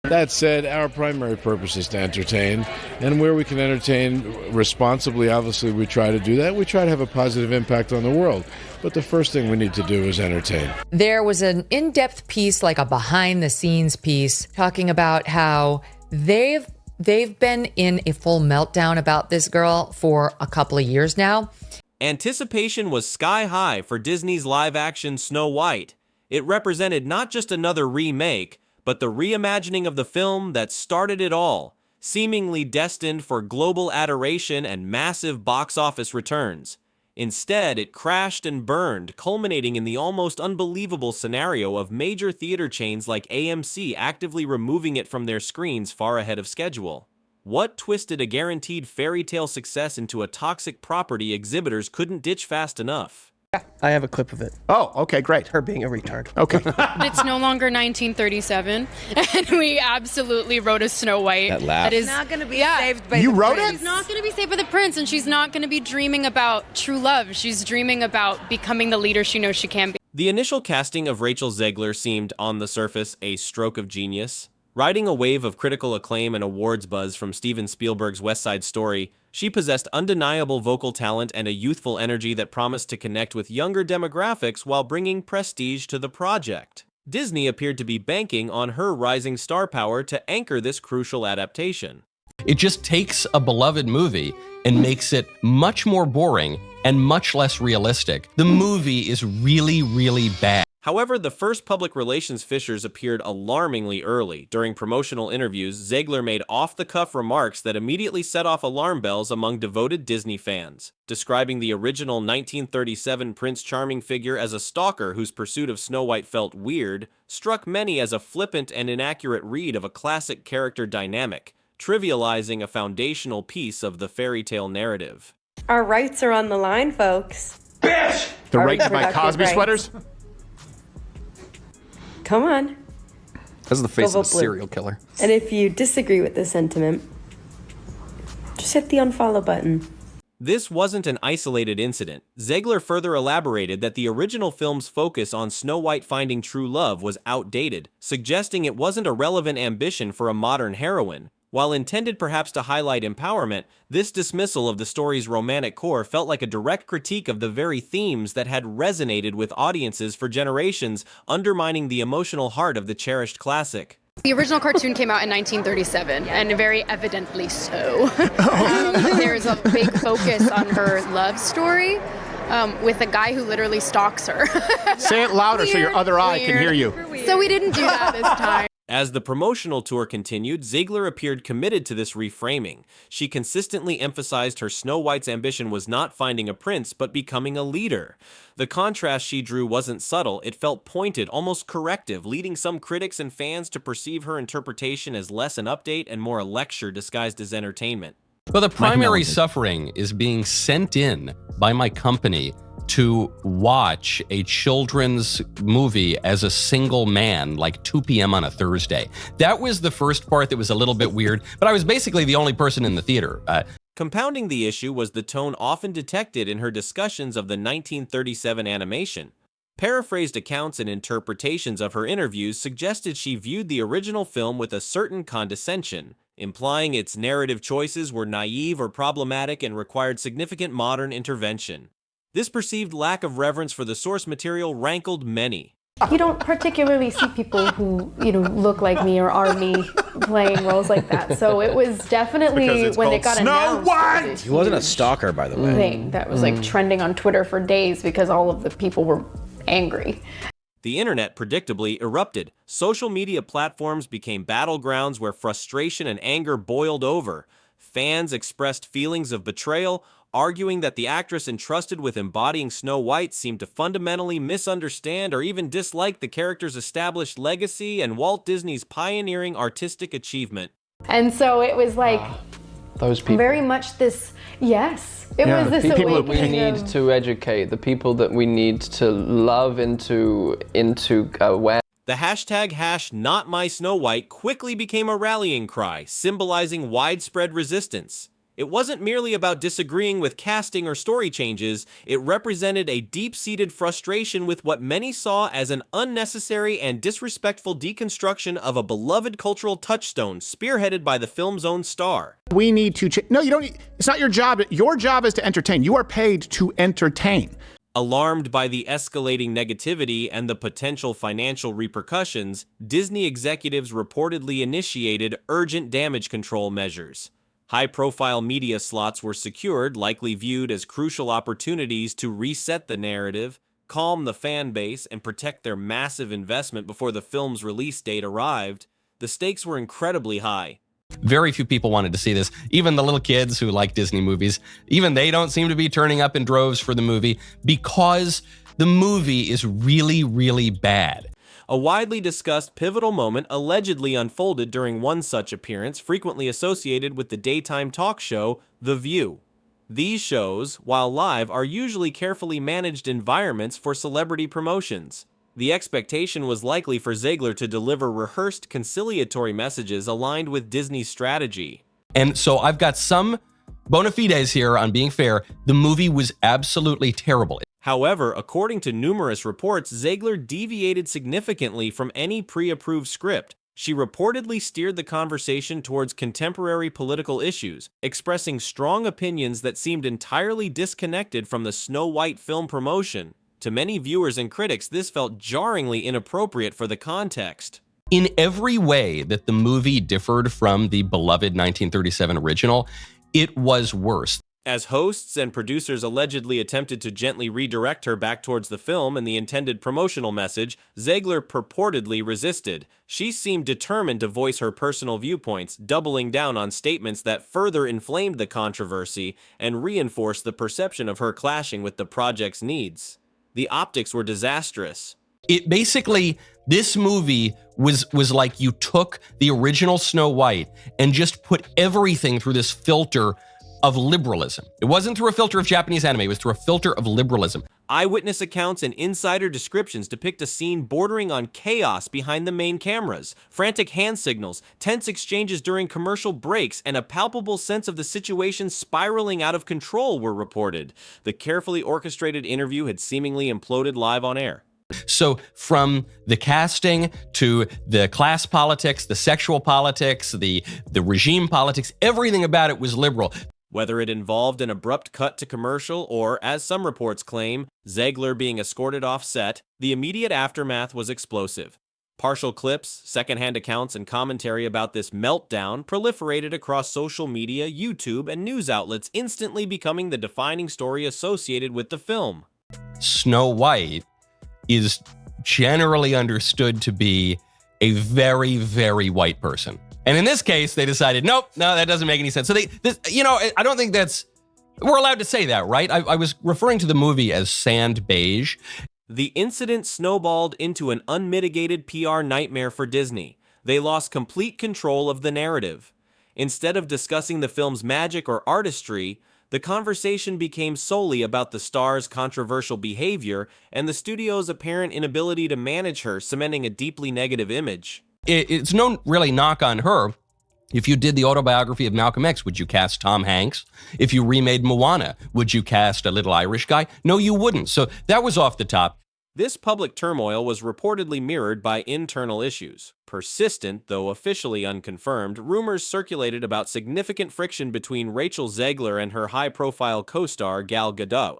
That said, our primary purpose is to entertain, and where we can entertain responsibly, obviously we try to do that. We try to have a positive impact on the world, but the first thing we need to do is entertain. There was an in-depth piece, like a behind-the-scenes piece, talking about how they've been in a full meltdown about this girl for a couple of years now. Anticipation was sky high for Disney's live-action Snow White. It represented not just another remake, but the reimagining of the film that started it all, seemingly destined for global adoration and massive box office returns. Instead, it crashed and burned, culminating in the almost unbelievable scenario of major theater chains like AMC actively removing it from their screens far ahead of schedule. What twisted a guaranteed fairy tale success into a toxic property exhibitors couldn't ditch fast enough? I have a clip of it. Oh, okay, great. Her being a retard. Okay. It's no longer 1937, and we absolutely wrote a Snow White. That laugh. That is not going to be saved by You the wrote prince. it? She's not going to be saved by the prince, and she's not going to be dreaming about true love. She's dreaming about becoming the leader she knows she can be. The initial casting of Rachel Zegler seemed, on the surface, a stroke of genius. Riding a wave of critical acclaim and awards buzz from Steven Spielberg's West Side Story, she possessed undeniable vocal talent and a youthful energy that promised to connect with younger demographics while bringing prestige to the project. Disney appeared to be banking on her rising star power to anchor this crucial adaptation. It just takes a beloved movie and makes it much more boring and much less realistic. The movie is really, really bad. However, the first public relations fissures appeared alarmingly early. During promotional interviews, Zegler made off-the-cuff remarks that immediately set off alarm bells among devoted Disney fans. Describing the original 1937 Prince Charming figure as a stalker whose pursuit of Snow White felt weird, struck many as a flippant and inaccurate read of a classic character dynamic, trivializing a foundational piece of the fairy tale narrative. Our rights are on the line, folks. Bitch! The Our right to buy reproductive Cosby rights. sweaters? Come on. That's the face Go of a vote blue. serial killer. And if you disagree with this sentiment, just hit the unfollow button. This wasn't an isolated incident. Zegler further elaborated that the original film's focus on Snow White finding true love was outdated, suggesting it wasn't a relevant ambition for a modern heroine. While intended perhaps to highlight empowerment, this dismissal of the story's romantic core felt like a direct critique of the very themes that had resonated with audiences for generations, undermining the emotional heart of the cherished classic. The original cartoon came out in 1937, and very evidently so. There's a big focus on her love story with a guy who literally stalks her. Say it louder so your other eye can hear you. So we didn't do that this time. As the promotional tour continued, Zegler appeared committed to this reframing. She consistently emphasized her Snow White's ambition was not finding a prince, but becoming a leader. The contrast she drew wasn't subtle, it felt pointed, almost corrective, leading some critics and fans to perceive her interpretation as less an update and more a lecture disguised as entertainment. But the primary suffering is being sent in by my company to watch a children's movie as a single man, like 2 p.m. on a Thursday. That was the first part that was a little bit weird, but I was basically the only person in the theater. Compounding the issue was the tone often detected in her discussions of the 1937 animation. Paraphrased accounts and interpretations of her interviews suggested she viewed the original film with a certain condescension, implying its narrative choices were naive or problematic and required significant modern intervention. This perceived lack of reverence for the source material rankled many. You don't particularly see people who, look like me or are me playing roles like that. So it was definitely, when it got Snow announced, White! He wasn't a stalker, by the way. thing that was like trending on Twitter for days because all of the people were angry. The internet predictably erupted. Social media platforms became battlegrounds where frustration and anger boiled over. Fans expressed feelings of betrayal, arguing that the actress entrusted with embodying Snow White seemed to fundamentally misunderstand or even dislike the character's established legacy and Walt Disney's pioneering artistic achievement. And so it was like Those people. very much this, yes, it was this people that awakening We need of- to educate the people that we need to love into awareness. The hashtag #NotMySnowWhite quickly became a rallying cry, symbolizing widespread resistance. It wasn't merely about disagreeing with casting or story changes, it represented a deep-seated frustration with what many saw as an unnecessary and disrespectful deconstruction of a beloved cultural touchstone spearheaded by the film's own star. We need to no, you don't need, it's not your job. Your job is to entertain. You are paid to entertain. Alarmed by the escalating negativity and the potential financial repercussions, Disney executives reportedly initiated urgent damage control measures. High-profile media slots were secured, likely viewed as crucial opportunities to reset the narrative, calm the fan base, and protect their massive investment before the film's release date arrived. The stakes were incredibly high. Very few people wanted to see this. Even the little kids who like Disney movies, even they don't seem to be turning up in droves for the movie because the movie is really, really bad. A widely discussed pivotal moment allegedly unfolded during one such appearance, frequently associated with the daytime talk show, The View. These shows, while live, are usually carefully managed environments for celebrity promotions. The expectation was likely for Zegler to deliver rehearsed conciliatory messages aligned with Disney's strategy. And so I've got some bona fides here on being fair. The movie was absolutely terrible. However, according to numerous reports, Zegler deviated significantly from any pre-approved script. She reportedly steered the conversation towards contemporary political issues, expressing strong opinions that seemed entirely disconnected from the Snow White film promotion. To many viewers and critics, this felt jarringly inappropriate for the context. In every way that the movie differed from the beloved 1937 original, it was worse. As hosts and producers allegedly attempted to gently redirect her back towards the film and the intended promotional message, Zegler purportedly resisted. She seemed determined to voice her personal viewpoints, doubling down on statements that further inflamed the controversy and reinforced the perception of her clashing with the project's needs. The optics were disastrous. It basically, this movie was like you took the original Snow White and just put everything through this filter of liberalism. It wasn't through a filter of Japanese anime, it was through a filter of liberalism. Eyewitness accounts and insider descriptions depict a scene bordering on chaos behind the main cameras, frantic hand signals, tense exchanges during commercial breaks, and a palpable sense of the situation spiraling out of control were reported. The carefully orchestrated interview had seemingly imploded live on air. So from the casting to the class politics, the sexual politics, the regime politics, everything about it was liberal. Whether it involved an abrupt cut to commercial or, as some reports claim, Zegler being escorted off set, the immediate aftermath was explosive. Partial clips, secondhand accounts, and commentary about this meltdown proliferated across social media, YouTube, and news outlets, instantly becoming the defining story associated with the film. Snow White is generally understood to be a very, very white person. And in this case, they decided, nope, no, that doesn't make any sense. So I don't think we're allowed to say that, right? I was referring to the movie as sand beige. The incident snowballed into an unmitigated PR nightmare for Disney. They lost complete control of the narrative. Instead of discussing the film's magic or artistry, the conversation became solely about the star's controversial behavior and the studio's apparent inability to manage her, cementing a deeply negative image. It's no really knock on her. If you did the autobiography of Malcolm X, would you cast Tom Hanks? If you remade Moana, would you cast a little Irish guy? No, you wouldn't. So that was off the top. This public turmoil was reportedly mirrored by internal issues. Persistent, though officially unconfirmed, rumors circulated about significant friction between Rachel Zegler and her high-profile co-star Gal Gadot.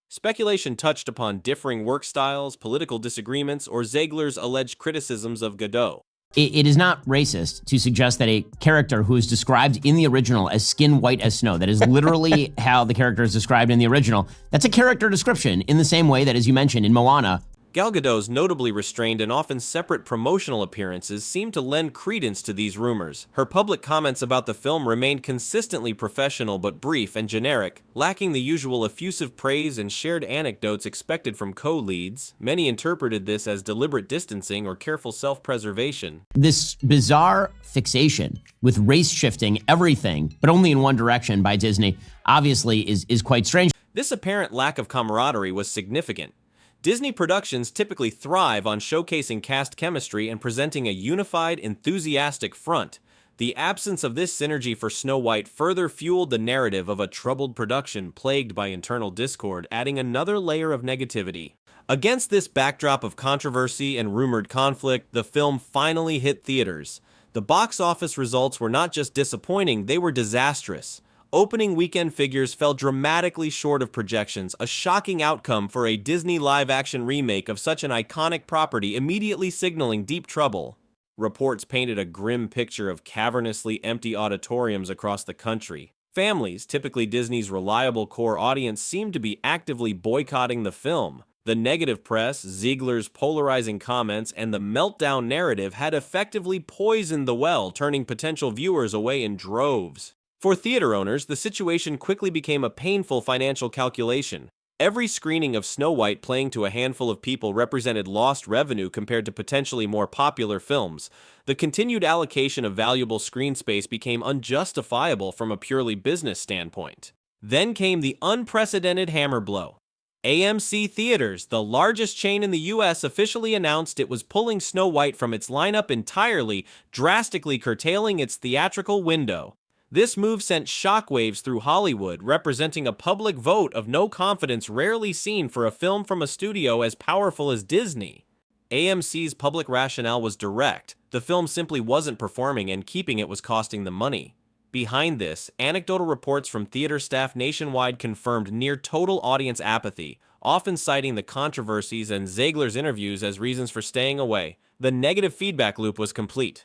Speculation touched upon differing work styles, political disagreements, or Zegler's alleged criticisms of Gadot. It is not racist to suggest that a character who is described in the original as skin white as snow, that is literally how the character is described in the original, that's a character description in the same way that, as you mentioned, in Moana, Gal Gadot's notably restrained and often separate promotional appearances seem to lend credence to these rumors. Her public comments about the film remained consistently professional but brief and generic, lacking the usual effusive praise and shared anecdotes expected from co-leads. Many interpreted this as deliberate distancing or careful self-preservation. This bizarre fixation with race shifting everything, but only in one direction by Disney, obviously is quite strange. This apparent lack of camaraderie was significant. Disney productions typically thrive on showcasing cast chemistry and presenting a unified, enthusiastic front. The absence of this synergy for Snow White further fueled the narrative of a troubled production plagued by internal discord, adding another layer of negativity. Against this backdrop of controversy and rumored conflict, the film finally hit theaters. The box office results were not just disappointing, they were disastrous. Opening weekend figures fell dramatically short of projections, a shocking outcome for a Disney live-action remake of such an iconic property, immediately signaling deep trouble. Reports painted a grim picture of cavernously empty auditoriums across the country. Families, typically Disney's reliable core audience, seemed to be actively boycotting the film. The negative press, Zegler's polarizing comments, and the meltdown narrative had effectively poisoned the well, turning potential viewers away in droves. For theater owners, the situation quickly became a painful financial calculation. Every screening of Snow White playing to a handful of people represented lost revenue compared to potentially more popular films. The continued allocation of valuable screen space became unjustifiable from a purely business standpoint. Then came the unprecedented hammer blow. AMC Theaters, the largest chain in the US, officially announced it was pulling Snow White from its lineup entirely, drastically curtailing its theatrical window. This move sent shockwaves through Hollywood, representing a public vote of no confidence rarely seen for a film from a studio as powerful as Disney. AMC's public rationale was direct. The film simply wasn't performing, and keeping it was costing them money. Behind this, anecdotal reports from theater staff nationwide confirmed near-total audience apathy, often citing the controversies and Zegler's interviews as reasons for staying away. The negative feedback loop was complete.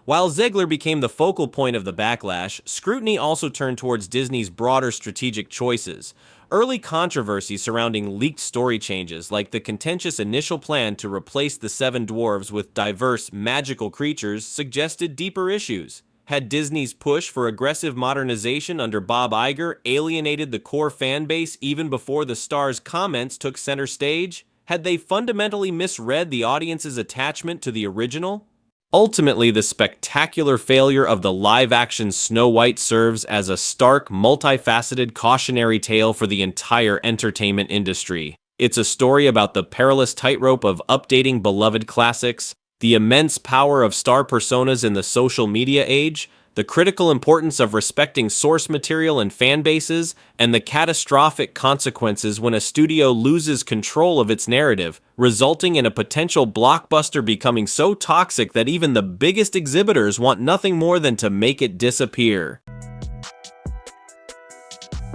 While Zegler became the focal point of the backlash, scrutiny also turned towards Disney's broader strategic choices. Early controversies surrounding leaked story changes, like the contentious initial plan to replace the Seven Dwarves with diverse, magical creatures, suggested deeper issues. Had Disney's push for aggressive modernization under Bob Iger alienated the core fan base even before the star's comments took center stage? Had they fundamentally misread the audience's attachment to the original? Ultimately, the spectacular failure of the live-action Snow White serves as a stark, multifaceted cautionary tale for the entire entertainment industry. It's a story about the perilous tightrope of updating beloved classics, the immense power of star personas in the social media age, the critical importance of respecting source material and fan bases, and the catastrophic consequences when a studio loses control of its narrative, resulting in a potential blockbuster becoming so toxic that even the biggest exhibitors want nothing more than to make it disappear.